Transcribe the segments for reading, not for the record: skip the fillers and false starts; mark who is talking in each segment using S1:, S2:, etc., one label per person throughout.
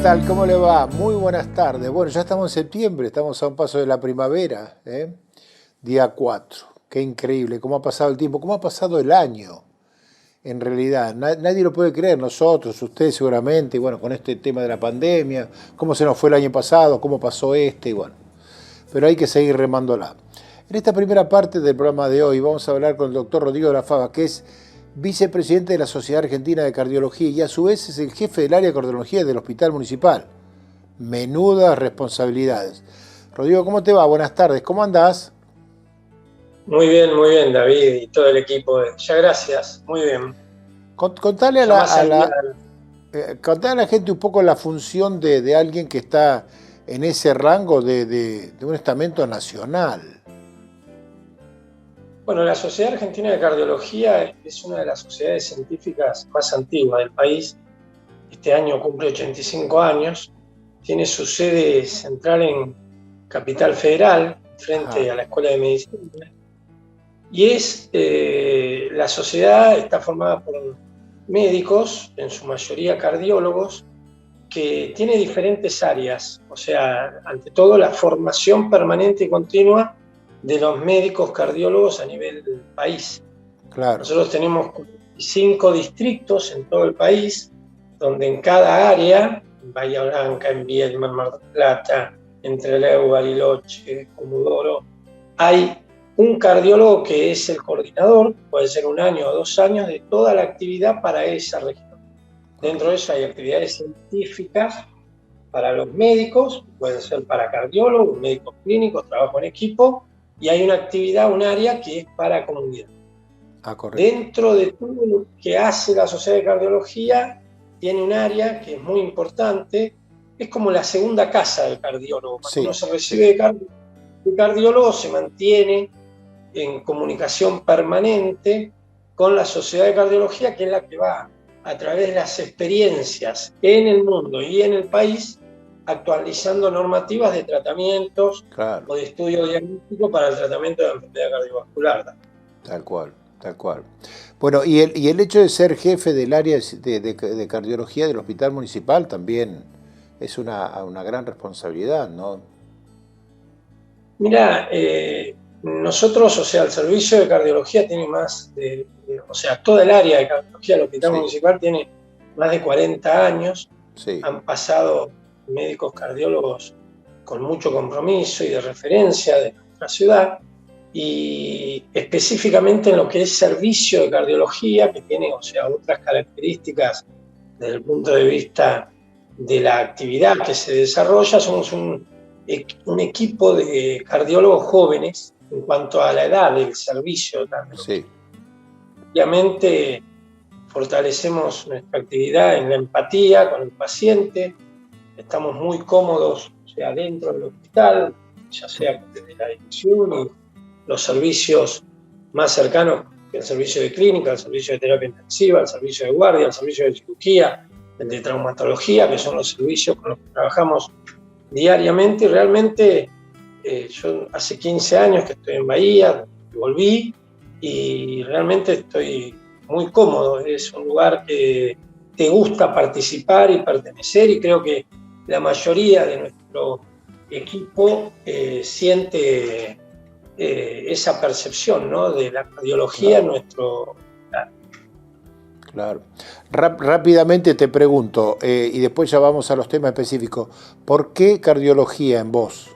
S1: tal? ¿Cómo le va? Muy buenas tardes. Bueno, ya estamos en septiembre, estamos a un paso de la primavera, ¿eh? Día 4. Qué increíble, cómo ha pasado el tiempo, cómo ha pasado el año, en realidad. Nadie lo puede creer, nosotros, usted seguramente, y bueno, con este tema de la pandemia, cómo se nos fue el año pasado, cómo pasó este, y bueno. Pero hay que seguir remándola. En esta primera parte del programa de hoy vamos a hablar con el doctor Rodrigo de la Fava, que es vicepresidente de la Sociedad Argentina de Cardiología y a su vez es el jefe del área de cardiología del Hospital Municipal. Menudas responsabilidades. Rodrigo, ¿cómo te va? Buenas tardes, ¿cómo andás?
S2: Muy bien, David y todo el equipo. Ya gracias, muy bien.
S1: Contale contale a la gente un poco la función de alguien que está en ese rango de un estamento nacional.
S2: Bueno, la Sociedad Argentina de Cardiología es una de las sociedades científicas más antiguas del país. Este año cumple 85 años. Tiene su sede central en Capital Federal, frente a la Escuela de Medicina. Y la sociedad está formada por médicos, en su mayoría cardiólogos, que tiene diferentes áreas. O sea, ante todo, la formación permanente y continua de los médicos cardiólogos a nivel del país.
S1: Claro.
S2: Nosotros tenemos 5 distritos en todo el país, donde en cada área, en Bahía Blanca, en Viedma, en Mar del Plata, Entre Trelew, Bariloche, Comodoro, hay un cardiólogo que es el coordinador, puede ser 1 año o 2 años, de toda la actividad para esa región. Dentro de eso hay actividades científicas para los médicos, pueden ser para cardiólogos, médicos clínicos, trabajo en equipo, y hay una actividad, un área que es para comunidad. Dentro de todo lo que hace la Sociedad de Cardiología, tiene un área que es muy importante, es como la segunda casa del cardiólogo. Cuando uno se recibe de cardiólogo, se mantiene en comunicación permanente con la Sociedad de Cardiología, que es la que va a través de las experiencias en el mundo y en el país, actualizando normativas de tratamientos o de estudio diagnóstico para el tratamiento de la enfermedad cardiovascular.
S1: Tal cual, tal cual. Bueno, y el hecho de ser jefe del área de cardiología del Hospital Municipal también es una gran responsabilidad, ¿no?
S2: Mira, nosotros, o sea, el servicio de cardiología tiene o sea, toda el área de cardiología del Hospital Municipal tiene más de 40 años. Han pasado médicos cardiólogos con mucho compromiso y de referencia de nuestra ciudad, y específicamente en lo que es servicio de cardiología, que tiene, o sea, otras características desde el punto de vista de la actividad que se desarrolla. Somos un equipo de cardiólogos jóvenes en cuanto a la edad del servicio también. Obviamente fortalecemos nuestra actividad en la empatía con el paciente, estamos muy cómodos, o sea, dentro del hospital, ya sea desde la dirección y los servicios más cercanos, el servicio de clínica, el servicio de terapia intensiva, el servicio de guardia, el servicio de cirugía, el de traumatología, que son los servicios con los que trabajamos diariamente. Y realmente yo hace 15 años que estoy en Bahía, volví, y realmente estoy muy cómodo. Es un lugar que te gusta participar y pertenecer, y creo que la mayoría de nuestro equipo siente esa percepción, ¿no?, de la cardiología en nuestro...
S1: Claro. Rápidamente te pregunto, y después ya vamos a los temas específicos, ¿por qué cardiología en vos?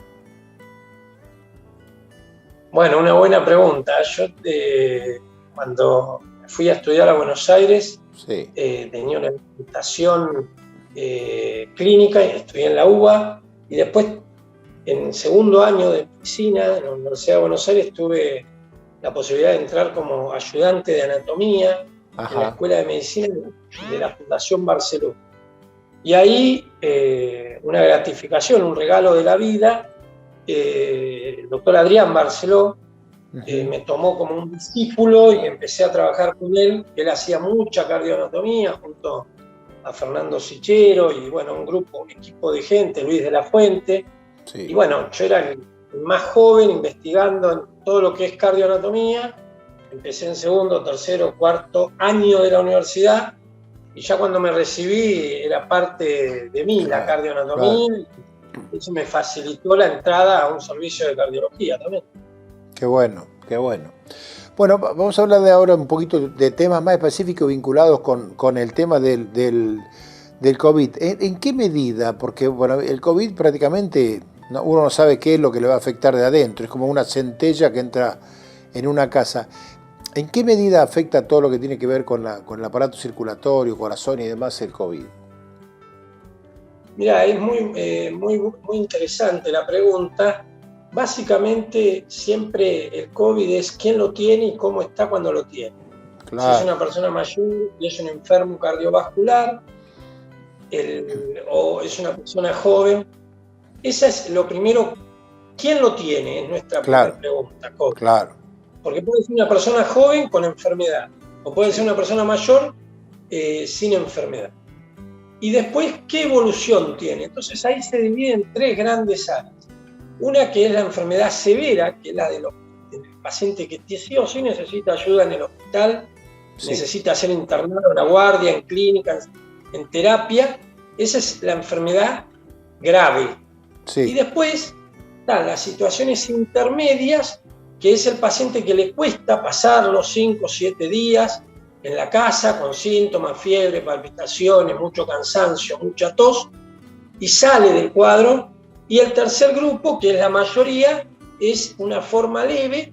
S2: Bueno, una buena pregunta. Yo cuando fui a estudiar a Buenos Aires, tenía una orientación clínica, estudié en la UBA, y después en segundo año de medicina en la Universidad de Buenos Aires tuve la posibilidad de entrar como ayudante de anatomía en la Escuela de Medicina de la Fundación Barceló. Y ahí una gratificación, un regalo de la vida. El doctor Adrián Barceló me tomó como un discípulo y empecé a trabajar con él. Él hacía mucha cardioanatomía junto a Fernando Sichero y bueno, un equipo de gente, Luis de la Fuente. Y bueno, yo era el más joven investigando en todo lo que es cardioanatomía. Empecé en segundo, tercero, cuarto año de la universidad y ya cuando me recibí era parte de mí, la cardioanatomía, y eso me facilitó la entrada a un servicio de cardiología también.
S1: Qué bueno, qué bueno. Bueno, vamos a hablar de ahora un poquito de temas más específicos vinculados con el tema del COVID. ¿En qué medida? Porque bueno, el COVID prácticamente uno no sabe qué es lo que le va a afectar de adentro, es como una centella que entra en una casa. ¿En qué medida afecta todo lo que tiene que ver con el aparato circulatorio, corazón y demás el COVID?
S2: Mira, es muy interesante la pregunta. Básicamente siempre el COVID es quién lo tiene y cómo está cuando lo tiene. Claro. Si es una persona mayor y es un enfermo cardiovascular, o es una persona joven, esa es lo primero. ¿Quién lo tiene? Es nuestra primera pregunta. COVID.
S1: Claro.
S2: Porque puede ser una persona joven con enfermedad, o puede ser una persona mayor sin enfermedad. Y después, ¿qué evolución tiene? Entonces ahí se divide en tres grandes áreas. Una que es la enfermedad severa, que es la del paciente que sí o sí necesita ayuda en el hospital, necesita ser internado en la guardia, en clínica, en terapia. Esa es la enfermedad grave. Y después están las situaciones intermedias, que es el paciente que le cuesta pasar los 5 o 7 días en la casa con síntomas, fiebre, palpitaciones, mucho cansancio, mucha tos, y sale del cuadro. Y el tercer grupo, que es la mayoría, es una forma leve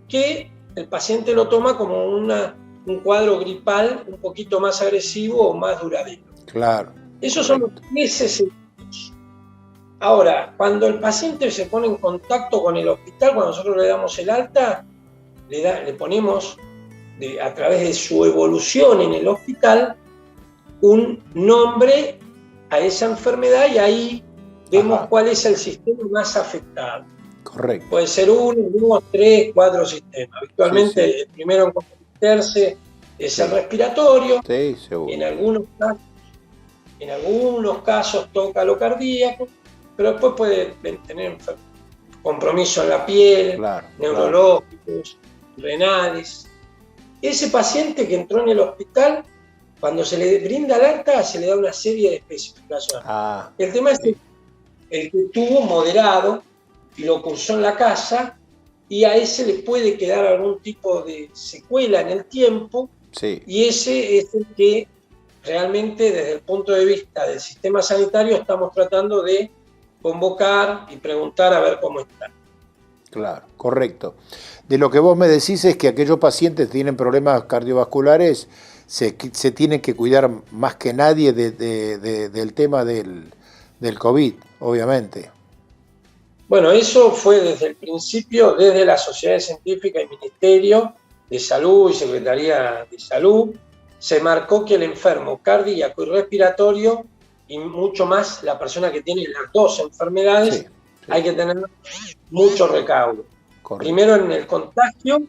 S2: que el paciente lo toma como un cuadro gripal un poquito más agresivo o más duradero.
S1: Claro.
S2: Esos son los tres escenarios. Ahora, cuando el paciente se pone en contacto con el hospital, cuando nosotros le damos el alta, le ponemos, a través de su evolución en el hospital, un nombre a esa enfermedad y ahí vemos cuál es el sistema más afectado.
S1: Correcto.
S2: Puede ser 1, 2, 3, 4 sistemas. Habitualmente el primero en comprometerse es el respiratorio.
S1: Sí, seguro.
S2: En algunos casos toca lo cardíaco, pero después puede tener compromiso en la piel, neurológicos, renales. Ese paciente que entró en el hospital, cuando se le brinda el alta, se le da una serie de especificaciones. El tema es el que tuvo moderado y lo cursó en la casa, y a ese le puede quedar algún tipo de secuela en el tiempo, y ese es el que realmente desde el punto de vista del sistema sanitario estamos tratando de convocar y preguntar a ver cómo está.
S1: Claro, correcto. De lo que vos me decís es que aquellos pacientes que tienen problemas cardiovasculares se tienen que cuidar más que nadie del tema del COVID, obviamente.
S2: Bueno, eso fue desde el principio, desde las sociedades científicas y Ministerio de Salud y Secretaría de Salud, se marcó que el enfermo cardíaco y respiratorio, y mucho más la persona que tiene las dos enfermedades, hay que tener mucho recaudo. Correcto. Primero en el contagio,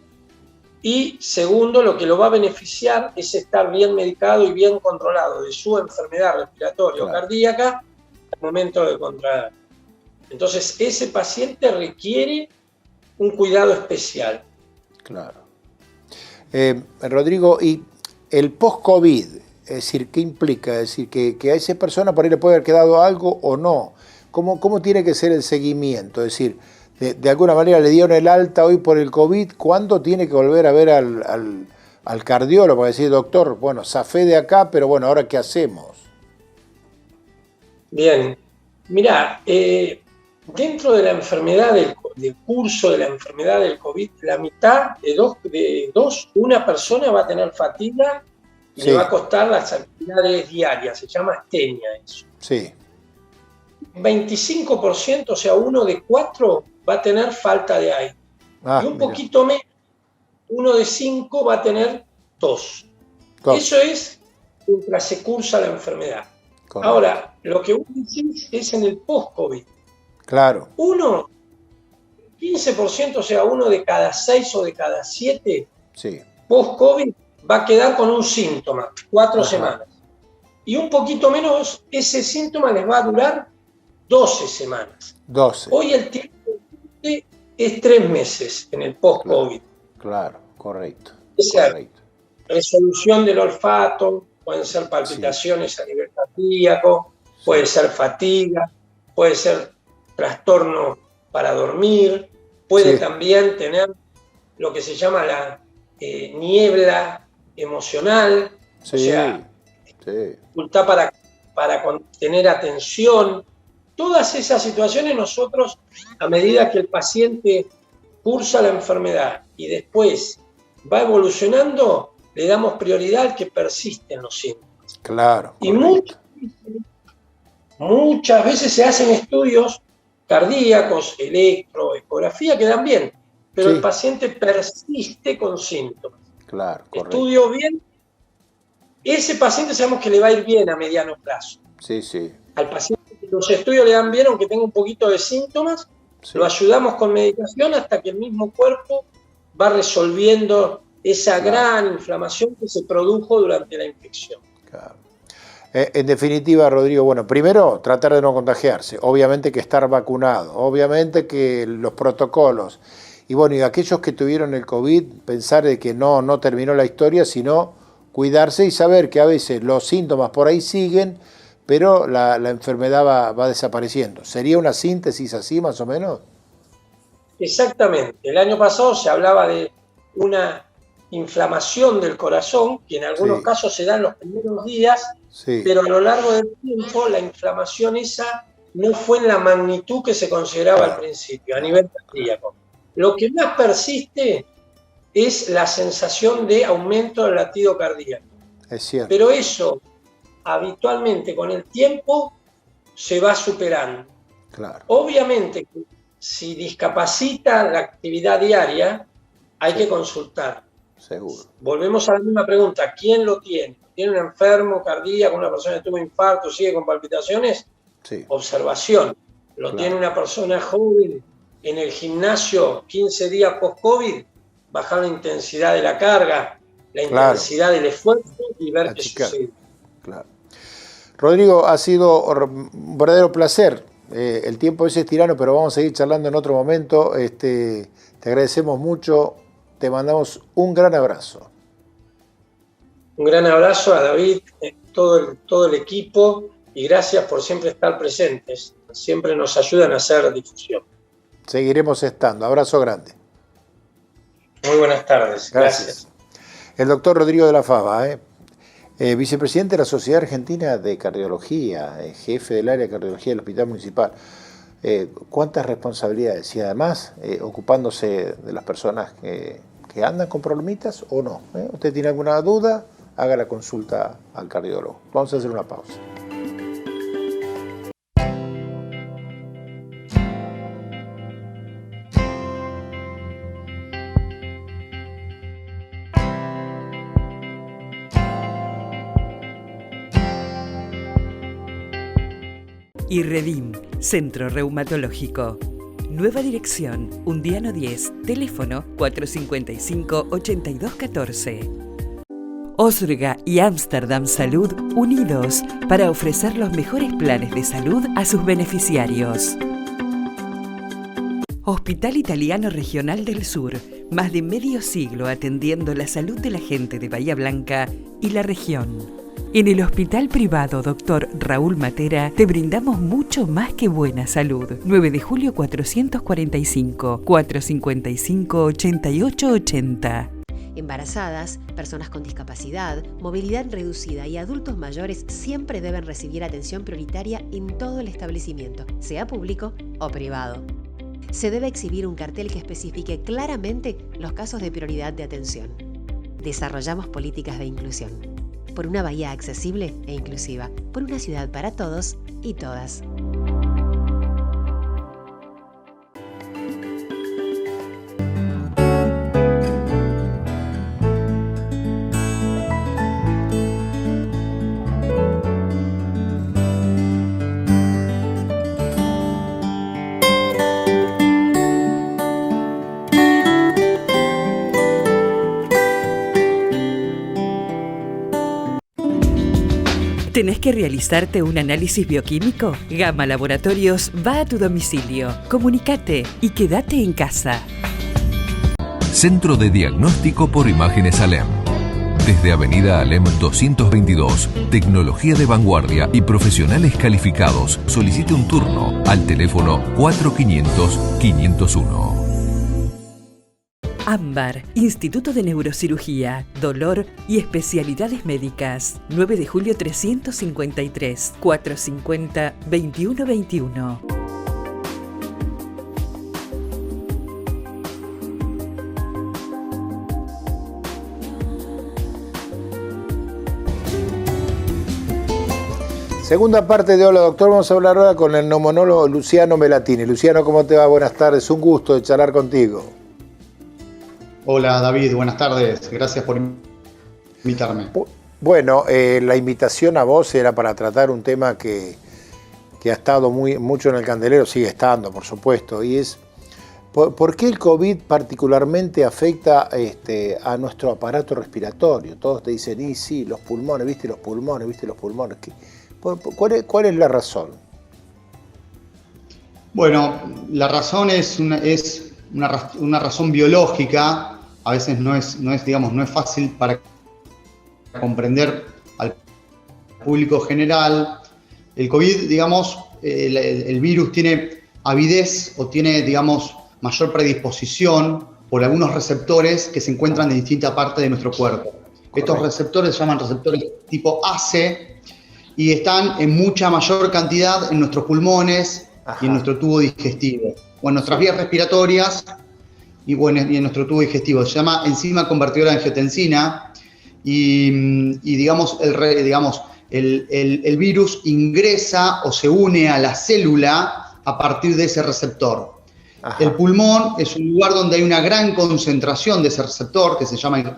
S2: y segundo, lo que lo va a beneficiar es estar bien medicado y bien controlado de su enfermedad respiratoria o cardíaca al momento de contraer. Entonces, ese paciente requiere un cuidado especial.
S1: Claro. Rodrigo, y el post-COVID, es decir, ¿qué implica? Es decir, que a esa persona por ahí le puede haber quedado algo o no. ¿Cómo tiene que ser el seguimiento? Es decir, de alguna manera le dieron el alta hoy por el COVID, ¿cuándo tiene que volver a ver al cardiólogo para decir, doctor, bueno, zafé de acá, pero bueno, ¿ahora qué hacemos?
S2: Bien, mirá, dentro de la enfermedad del curso de la enfermedad del COVID, la mitad una persona va a tener fatiga y le va a costar las actividades diarias, se llama astenia eso.
S1: Sí.
S2: 25%, o sea, 1 de 4 va a tener falta de aire. Y un poquito menos, 1 de 5 va a tener tos. Eso es mientras se cursa la enfermedad. Correcto. Ahora, lo que vos decís es en el post-COVID.
S1: Claro.
S2: 15%, o sea, 1 de cada 6 o de cada 7 post-COVID va a quedar con un síntoma, 4 semanas. Y un poquito menos, ese síntoma les va a durar 12 semanas.
S1: 12.
S2: Hoy el tiempo es 3 meses en el post-COVID.
S1: Claro, correcto.
S2: Esa resolución del olfato, pueden ser palpitaciones a nivel cardíaco, puede ser fatiga, puede ser trastorno para dormir, puede también tener lo que se llama la niebla emocional, o sea, dificultad para tener atención. Todas esas situaciones nosotros, a medida que el paciente cursa la enfermedad y después va evolucionando, le damos prioridad al que persisten los síntomas.
S1: Claro.
S2: Y muchas veces se hacen estudios cardíacos, electro, ecografía, que dan bien, pero el paciente persiste con síntomas.
S1: Claro, correcto.
S2: Estudio bien, ese paciente sabemos que le va a ir bien a mediano plazo.
S1: Sí, sí.
S2: Al paciente los estudios le dan bien, aunque tenga un poquito de síntomas, lo ayudamos con medicación hasta que el mismo cuerpo va resolviendo esa gran inflamación que se produjo durante la infección.
S1: Claro. En definitiva, Rodrigo, bueno, primero tratar de no contagiarse, obviamente que estar vacunado, obviamente que los protocolos, y bueno, y aquellos que tuvieron el COVID, pensar de que no terminó la historia, sino cuidarse y saber que a veces los síntomas por ahí siguen, pero la enfermedad va desapareciendo. ¿Sería una síntesis así más o menos?
S2: Exactamente. El año pasado se hablaba de una inflamación del corazón, que en algunos casos se da en los primeros días, pero a lo largo del tiempo la inflamación esa no fue en la magnitud que se consideraba al principio, a nivel cardíaco. Lo que más persiste es la sensación de aumento del latido cardíaco.
S1: Es cierto.
S2: Pero eso, habitualmente, con el tiempo, se va superando.
S1: Claro.
S2: Obviamente, si discapacita la actividad diaria, hay que consultar.
S1: Seguro.
S2: Volvemos a la misma pregunta, ¿quién lo tiene? ¿Tiene un enfermo cardíaco, una persona que tuvo infarto, sigue con palpitaciones? Observación. ¿Lo tiene una persona joven en el gimnasio 15 días post-COVID? Bajar la intensidad de la carga, la intensidad del esfuerzo y ver qué sucede.
S1: Claro. Rodrigo, ha sido un verdadero placer. El tiempo es tirano, pero vamos a seguir charlando en otro momento. Te agradecemos mucho. Te mandamos un gran abrazo.
S2: Un gran abrazo a David, todo el equipo, y gracias por siempre estar presentes. Siempre nos ayudan a hacer difusión.
S1: Seguiremos estando. Abrazo grande.
S2: Muy buenas tardes. Gracias.
S1: El doctor Rodrigo de la Fava, vicepresidente de la Sociedad Argentina de Cardiología, jefe del área de cardiología del Hospital Municipal. ¿Cuántas responsabilidades? Y además, ocupándose de las personas que andan con problemitas o no. ¿Usted tiene alguna duda? Haga la consulta al cardiólogo. Vamos a hacer una pausa.
S3: IRREDIM, Centro Reumatológico. Nueva dirección, Undiano 10, teléfono 455-8214. Osrga y Amsterdam Salud unidos para ofrecer los mejores planes de salud a sus beneficiarios. Hospital Italiano Regional del Sur, más de medio siglo atendiendo la salud de la gente de Bahía Blanca y la región. En el Hospital Privado Dr. Raúl Matera te brindamos mucho más que buena salud. 9 de julio 445, 455-8880.
S4: Embarazadas, personas con discapacidad, movilidad reducida y adultos mayores siempre deben recibir atención prioritaria en todo el establecimiento, sea público o privado. Se debe exhibir un cartel que especifique claramente los casos de prioridad de atención. Desarrollamos políticas de inclusión. Por una Bahía accesible e inclusiva, por una ciudad para todos y todas.
S3: ¿Tenés que realizarte un análisis bioquímico? Gama Laboratorios va a tu domicilio. Comunicate y quédate en casa.
S5: Centro de Diagnóstico por Imágenes Alem. Desde Avenida Alem 222, tecnología de vanguardia y profesionales calificados. Solicite un turno al teléfono 4500-501.
S3: Ámbar, Instituto de Neurocirugía, Dolor y Especialidades Médicas. 9 de julio 353, 450-2121.
S1: Segunda parte de Hola Doctor, vamos a hablar ahora con el neumonólogo Luciano Melatini. Luciano, ¿cómo te va? Buenas tardes, un gusto de charlar contigo.
S6: Hola David, buenas tardes, gracias por invitarme.
S1: Bueno, la invitación a vos era para tratar un tema que ha estado mucho en el candelero, sigue estando por supuesto, y es ¿por qué el COVID particularmente afecta a nuestro aparato respiratorio? Todos te dicen, y sí, los pulmones, ¿viste los pulmones? ¿Cuál es la razón?
S6: Bueno, la razón es una razón biológica. A veces no es fácil para comprender al público general. El COVID, el virus tiene avidez o tiene, mayor predisposición por algunos receptores que se encuentran en distintas partes de nuestro cuerpo. Correcto. Estos receptores se llaman receptores tipo ACE y están en mucha mayor cantidad en nuestros pulmones. Ajá. Y en nuestro tubo digestivo, o en nuestras vías respiratorias y en nuestro tubo digestivo. Se llama enzima convertidora de angiotensina el virus ingresa o se une a la célula a partir de ese receptor. Ajá. El pulmón es un lugar donde hay una gran concentración de ese receptor que se llama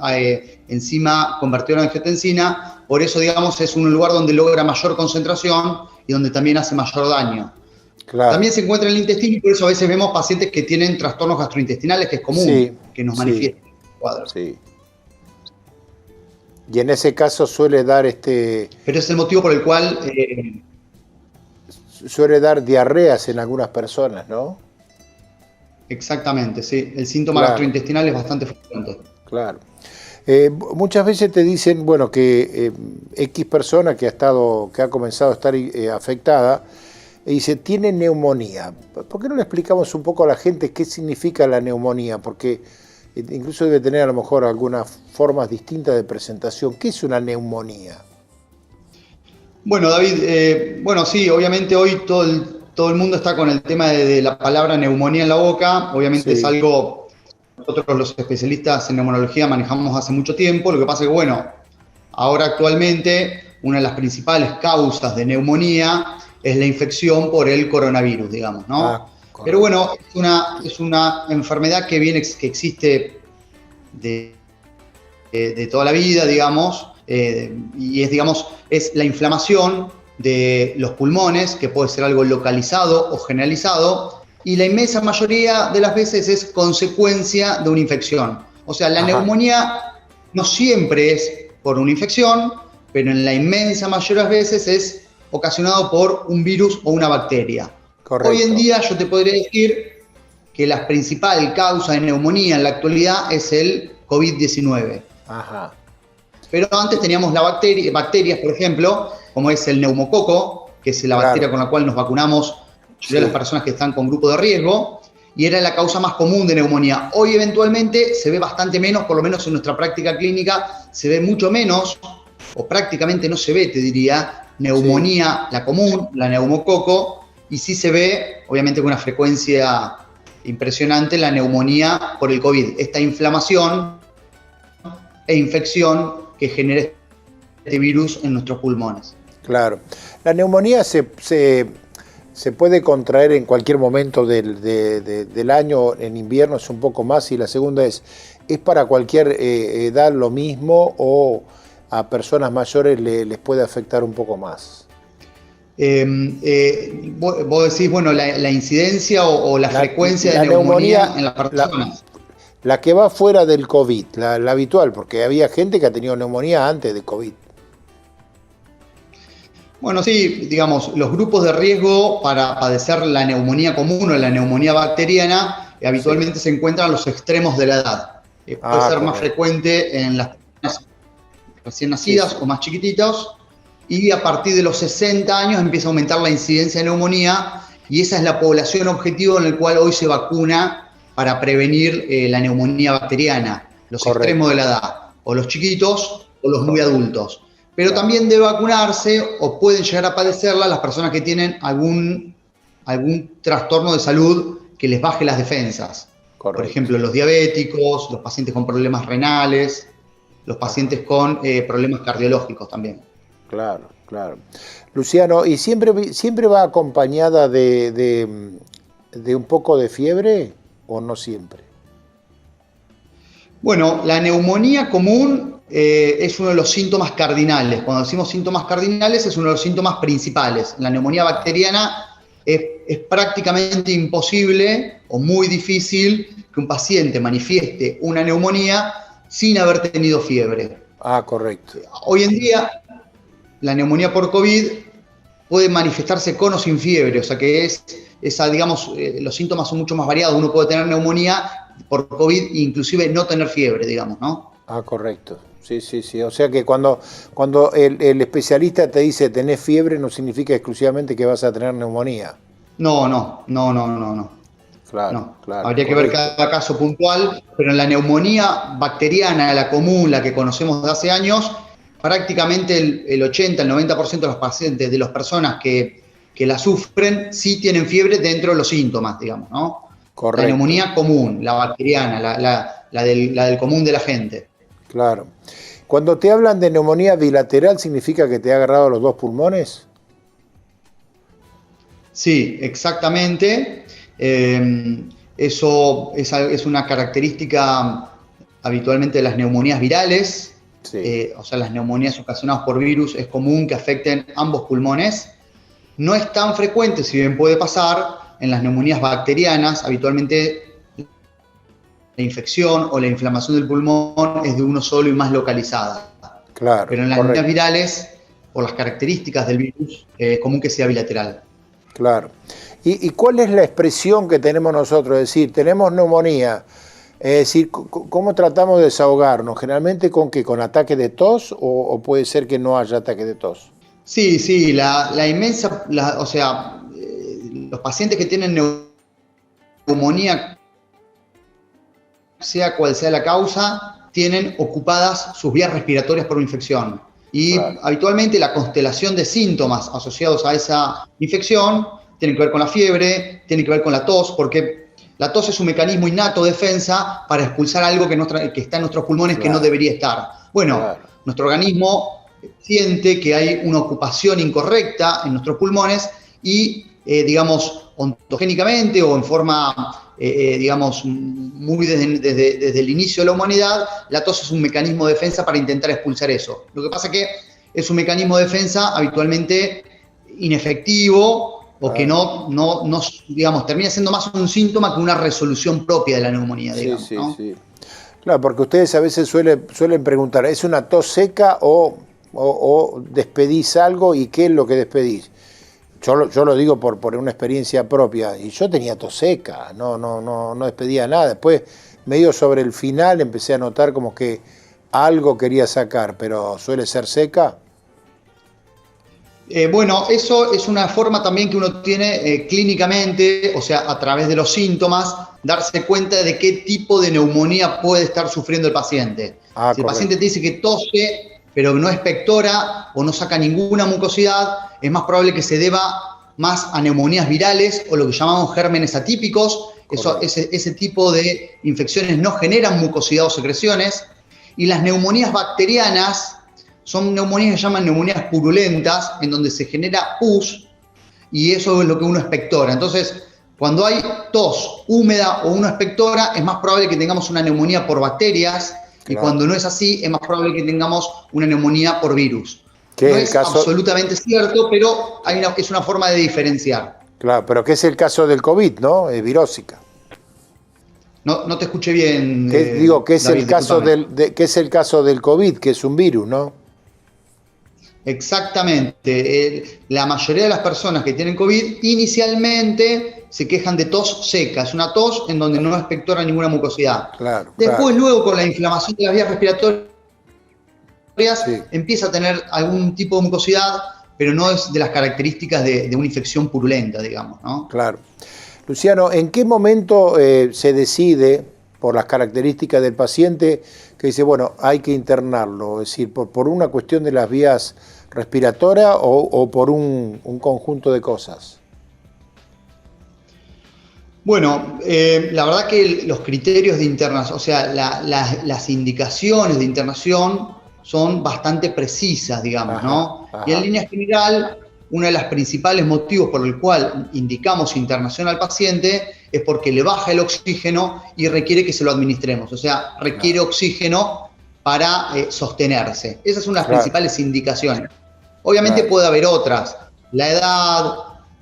S6: enzima convertidora de angiotensina, por eso es un lugar donde logra mayor concentración y donde también hace mayor daño. Claro. También se encuentra en el intestino y por eso a veces vemos pacientes que tienen trastornos gastrointestinales, que es común que nos manifiesten cuadros. Sí.
S1: Y en ese caso suele dar
S6: Pero es el motivo por el cual...
S1: suele dar diarreas en algunas personas, ¿no?
S6: Exactamente, sí. El síntoma gastrointestinal es bastante frecuente.
S1: Claro. Muchas veces te dicen, que X persona que ha comenzado a estar afectada, y dice, tiene neumonía. ¿Por qué no le explicamos un poco a la gente qué significa la neumonía? Porque incluso debe tener a lo mejor algunas formas distintas de presentación. ¿Qué es una neumonía?
S6: Bueno, David, sí, obviamente hoy todo el mundo está con el tema de la palabra neumonía en la boca. Obviamente es algo que nosotros los especialistas en neumonología manejamos hace mucho tiempo. Lo que pasa es que, ahora actualmente una de las principales causas de neumonía es la infección por el coronavirus, ¿no? Pero es una enfermedad que existe de toda la vida, y es la inflamación de los pulmones, que puede ser algo localizado o generalizado, y la inmensa mayoría de las veces es consecuencia de una infección. O sea, la neumonía no siempre es por una infección, pero en la inmensa mayoría de las veces es ocasionado por un virus o una bacteria. Correcto. Hoy en día yo te podría decir que la principal causa de neumonía en la actualidad es el COVID-19. Ajá. Pero antes teníamos bacterias, por ejemplo, como es el neumococo, que es la bacteria con la cual nos vacunamos de las personas que están con grupo de riesgo, y era la causa más común de neumonía. Hoy eventualmente se ve bastante menos, por lo menos en nuestra práctica clínica, se ve mucho menos, o prácticamente no se ve, te diría, neumonía, la común, la neumococo, y sí se ve, obviamente con una frecuencia impresionante, la neumonía por el COVID. Esta inflamación e infección que genera este virus en nuestros pulmones.
S1: Claro. La neumonía se puede contraer en cualquier momento del año, en invierno es un poco más, y la segunda ¿es para cualquier edad lo mismo o a personas mayores les puede afectar un poco más?
S6: Vos decís, la incidencia o la frecuencia de neumonía en las personas.
S1: La que va fuera del COVID, la habitual, porque había gente que ha tenido neumonía antes de COVID.
S6: Bueno, sí, los grupos de riesgo para padecer la neumonía común o la neumonía bacteriana habitualmente se encuentran a los extremos de la edad. Puede ser más frecuente en las personas recién nacidas o más chiquititos, y a partir de los 60 años empieza a aumentar la incidencia de neumonía, y esa es la población objetivo en la cual hoy se vacuna para prevenir la neumonía bacteriana, los extremos de la edad, o los chiquitos o los muy adultos. Pero también debe vacunarse o pueden llegar a padecerla las personas que tienen algún trastorno de salud que les baje las defensas. Por ejemplo, los diabéticos, los pacientes con problemas renales, los pacientes con problemas cardiológicos también.
S1: Claro. Luciano, ¿y siempre va acompañada de un poco de fiebre o no siempre?
S6: Bueno, la neumonía común es uno de los síntomas cardinales. Cuando decimos síntomas cardinales es uno de los síntomas principales. La neumonía bacteriana es prácticamente imposible o muy difícil que un paciente manifieste una neumonía sin haber tenido fiebre.
S1: Ah, correcto.
S6: Hoy en día, la neumonía por COVID puede manifestarse con o sin fiebre, o sea que digamos, los síntomas son mucho más variados. Uno puede tener neumonía por COVID e inclusive no tener fiebre, digamos, ¿no?
S1: Ah, correcto. Sí. O sea que cuando el especialista te dice tenés fiebre, no significa exclusivamente que vas a tener neumonía.
S6: No.
S1: Claro.
S6: Habría que ver cada caso puntual, pero en la neumonía bacteriana, la común, la que conocemos de hace años, prácticamente el 80, el 90% de los pacientes, de las personas que la sufren, sí tienen fiebre dentro de los síntomas, digamos, ¿no? Correcto. La neumonía común, la bacteriana, la del común de la gente.
S1: Claro. Cuando te hablan de neumonía bilateral, ¿significa que te ha agarrado los dos pulmones?
S6: Sí, exactamente. Eso es una característica habitualmente de las neumonías virales. Sí. O sea, las neumonías ocasionadas por virus es común que afecten ambos pulmones. No es tan frecuente, si bien puede pasar, en las neumonías bacterianas. Habitualmente la infección o la inflamación del pulmón es de uno solo y más localizada.
S1: Claro.
S6: Pero en las neumonías virales, por las características del virus, es común que sea bilateral.
S1: Claro. ¿Y cuál es la expresión que tenemos nosotros? Es decir, tenemos neumonía. Es decir, ¿cómo tratamos de desahogarnos? ¿Generalmente con qué? ¿Con ataque de tos o puede ser que no haya ataque de tos?
S6: Sí, la inmensa, o sea, los pacientes que tienen neumonía, sea cual sea la causa, tienen ocupadas sus vías respiratorias por una infección. Y habitualmente la constelación de síntomas asociados a esa infección tienen que ver con la fiebre, tienen que ver con la tos, porque la tos es un mecanismo innato de defensa para expulsar algo que está en nuestros pulmones que no debería estar. Bueno, nuestro organismo siente que hay una ocupación incorrecta en nuestros pulmones y, digamos, ontogénicamente o en forma, digamos, muy desde el inicio de la humanidad, la tos es un mecanismo de defensa para intentar expulsar eso. Lo que pasa es que es un mecanismo de defensa habitualmente inefectivo o que no, digamos, termina siendo más un síntoma que una resolución propia de la neumonía, digamos, ¿no?
S1: Sí. Claro, porque ustedes a veces suelen preguntar, ¿es una tos seca o despedís algo y qué es lo que despedís? Yo lo digo por una experiencia propia, y yo tenía tos seca, no despedía nada. Después, medio sobre el final, empecé a notar como que algo quería sacar, pero suele ser seca.
S6: Bueno, eso es una forma también que uno tiene clínicamente, o sea, a través de los síntomas, darse cuenta de qué tipo de neumonía puede estar sufriendo el paciente. Si el paciente te dice que tose, pero no expectora o no saca ninguna mucosidad, es más probable que se deba más a neumonías virales o lo que llamamos gérmenes atípicos. Ese tipo de infecciones no generan mucosidad o secreciones. Y las neumonías bacterianas son neumonías que se llaman neumonías purulentas, en donde se genera pus, y eso es lo que uno expectora. Entonces, cuando hay tos húmeda o uno expectora, es más probable que tengamos una neumonía por bacterias, y cuando no es así, es más probable que tengamos una neumonía por virus. No es absolutamente cierto, pero es una forma de diferenciar.
S1: Claro, pero ¿qué es el caso del COVID, no? Es virósica.
S6: No te escuché bien.
S1: Digo, ¿qué es el caso ¿qué es el caso del COVID, que es un virus, no?
S6: Exactamente. La mayoría de las personas que tienen COVID inicialmente se quejan de tos seca. Es una tos en donde no expectora ninguna mucosidad. Después, luego, con la inflamación de las vías respiratorias sí, empieza a tener algún tipo de mucosidad, pero no es de las características de una infección purulenta, digamos, ¿no?
S1: Claro. Luciano, ¿en qué momento se decide, por las características del paciente, que dice, bueno, hay que internarlo? Es decir, por una cuestión de las vías respiratorias o por un conjunto de cosas.
S6: Bueno, la verdad que los criterios de internación, o sea, las indicaciones de internación son bastante precisas, digamos, ¿no? Y en línea general, uno de los principales motivos por el cual indicamos internación al paciente es porque le baja el oxígeno y requiere que se lo administremos, o sea, requiere oxígeno para sostenerse. Esas son las principales indicaciones. Obviamente puede haber otras, la edad,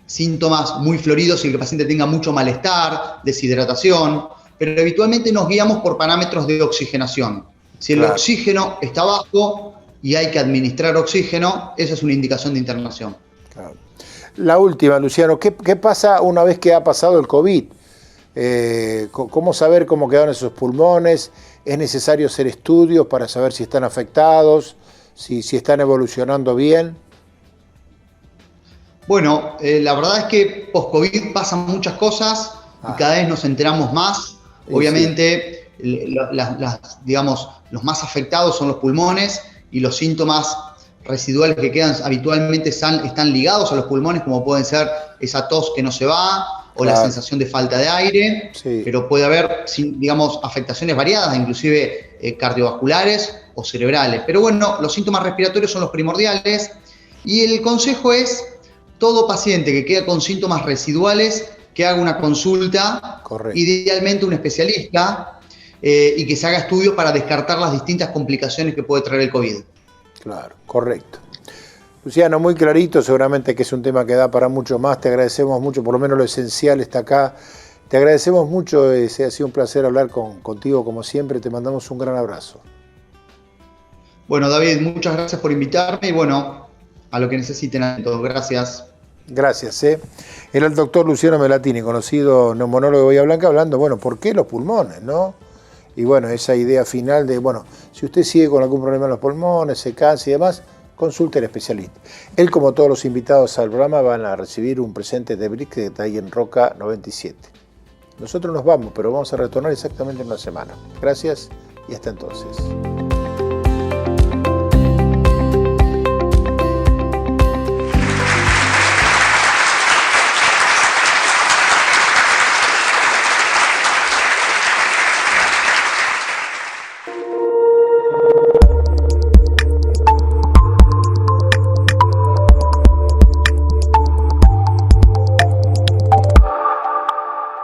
S6: síntomas muy floridos y que el paciente tenga mucho malestar, deshidratación, pero habitualmente nos guiamos por parámetros de oxigenación. Si el oxígeno está bajo y hay que administrar oxígeno, esa es una indicación de internación.
S1: Claro. La última, Luciano, ¿qué pasa una vez que ha pasado el COVID? ¿Cómo saber cómo quedaron esos pulmones? ¿Es necesario hacer estudios para saber si están afectados, si están evolucionando bien?
S6: Bueno, la verdad es que post-COVID pasan muchas cosas y cada vez nos enteramos más. Obviamente, digamos, los más afectados son los pulmones y los síntomas residuales que quedan habitualmente están ligados a los pulmones, como pueden ser esa tos que no se va o la sensación de falta de aire, pero puede haber, digamos, afectaciones variadas, inclusive cardiovasculares o cerebrales. Pero bueno, los síntomas respiratorios son los primordiales y el consejo es todo paciente que queda con síntomas residuales que haga una consulta, idealmente un especialista, y que se haga estudios para descartar las distintas complicaciones que puede traer el COVID.
S1: Claro, correcto. Luciano, muy clarito, seguramente que es un tema que da para mucho más. Te agradecemos mucho, por lo menos lo esencial está acá. Te agradecemos mucho, ha sido un placer hablar contigo como siempre. Te mandamos un gran abrazo.
S6: Bueno, David, muchas gracias por invitarme y bueno, a lo que necesiten a todos. Gracias.
S1: Gracias. Era el doctor Luciano Melatini, conocido neumonólogo de Bahía Blanca, hablando, bueno, ¿por qué los pulmones, no? Y bueno, esa idea final de, bueno, si usted sigue con algún problema en los pulmones, se cansa y demás, consulte al especialista. Él, como todos los invitados al programa, van a recibir un presente de Brick que está ahí en Roca 97. Nosotros nos vamos, pero vamos a retornar exactamente en una semana. Gracias y hasta entonces.